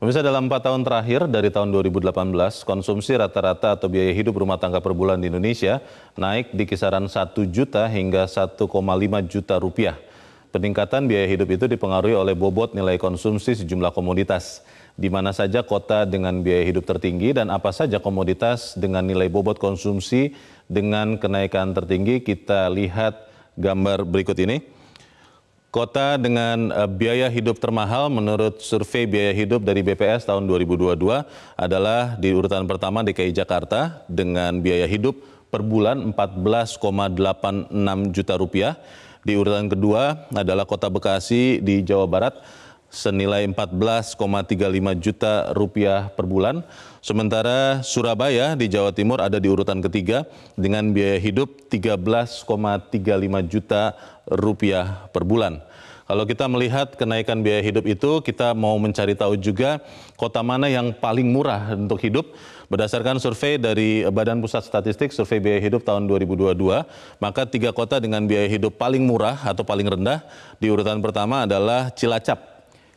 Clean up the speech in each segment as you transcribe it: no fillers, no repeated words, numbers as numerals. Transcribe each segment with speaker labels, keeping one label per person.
Speaker 1: Pemirsa, dalam 4 tahun terakhir dari tahun 2018, konsumsi rata-rata atau biaya hidup rumah tangga per bulan di Indonesia naik di kisaran 1 juta hingga 1,5 juta rupiah. Peningkatan biaya hidup itu dipengaruhi oleh bobot nilai konsumsi sejumlah komoditas. Di mana saja kota dengan biaya hidup tertinggi dan apa saja komoditas dengan nilai bobot konsumsi dengan kenaikan tertinggi, kita lihat gambar berikut ini. Kota dengan biaya hidup termahal menurut survei biaya hidup dari BPS tahun 2022 adalah di urutan pertama DKI Jakarta dengan biaya hidup per bulan 14,86 juta rupiah. Di urutan kedua adalah Kota Bekasi di Jawa Barat senilai 14,35 juta rupiah per bulan. Sementara Surabaya di Jawa Timur ada di urutan ketiga dengan biaya hidup 13,35 juta rupiah per bulan. Kalau kita melihat kenaikan biaya hidup itu, kita mau mencari tahu juga kota mana yang paling murah untuk hidup. Berdasarkan survei dari Badan Pusat Statistik, survei biaya hidup tahun 2022, maka 3 kota dengan biaya hidup paling murah atau paling rendah di urutan pertama adalah Cilacap.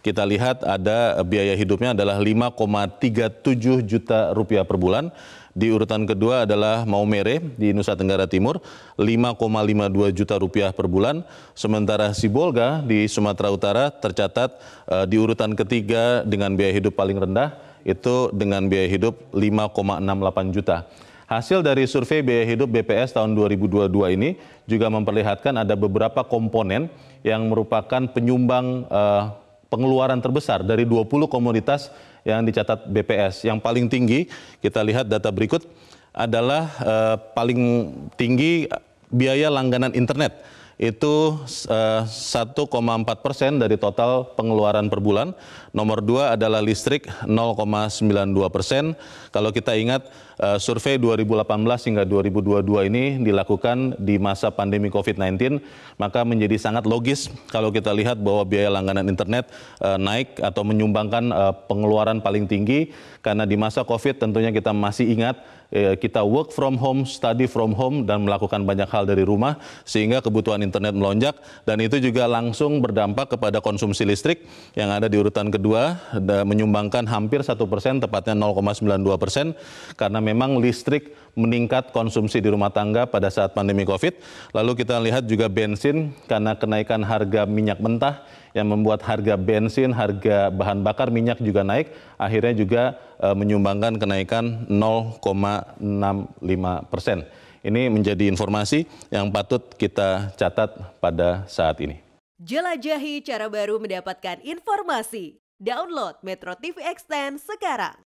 Speaker 1: Kita lihat ada biaya hidupnya adalah 5,37 juta rupiah per bulan. Di urutan kedua adalah Maumere di Nusa Tenggara Timur, 5,52 juta rupiah per bulan. Sementara Sibolga di Sumatera Utara tercatat di urutan ketiga dengan biaya hidup paling rendah, itu dengan biaya hidup 5,68 juta. Hasil dari survei biaya hidup BPS tahun 2022 ini juga memperlihatkan ada beberapa komponen yang merupakan penyumbang pengeluaran terbesar dari 20 komoditas yang dicatat BPS. Yang paling tinggi, kita lihat data berikut, adalah paling tinggi biaya langganan internet. Itu 1,4% dari total pengeluaran per bulan. Nomor 2 adalah listrik 0,92%. Kalau kita ingat survei 2018 hingga 2022 ini dilakukan di masa pandemi COVID-19, maka menjadi sangat logis kalau kita lihat bahwa biaya langganan internet naik atau menyumbangkan pengeluaran paling tinggi, karena di masa COVID tentunya kita masih ingat kita work from home, study from home, dan melakukan banyak hal dari rumah sehingga kebutuhan internet melonjak, dan itu juga langsung berdampak kepada konsumsi listrik yang ada di urutan kedua, menyumbangkan hampir 1%, tepatnya 0,92%, karena memang listrik meningkat konsumsi di rumah tangga pada saat pandemi COVID. Lalu kita lihat juga bensin, karena kenaikan harga minyak mentah yang membuat harga bensin, harga bahan bakar minyak juga naik, akhirnya juga menyumbangkan kenaikan 0,65%. Ini menjadi informasi yang patut kita catat pada saat ini.
Speaker 2: Jelajahi cara baru mendapatkan informasi. Download Metro TV Extend sekarang.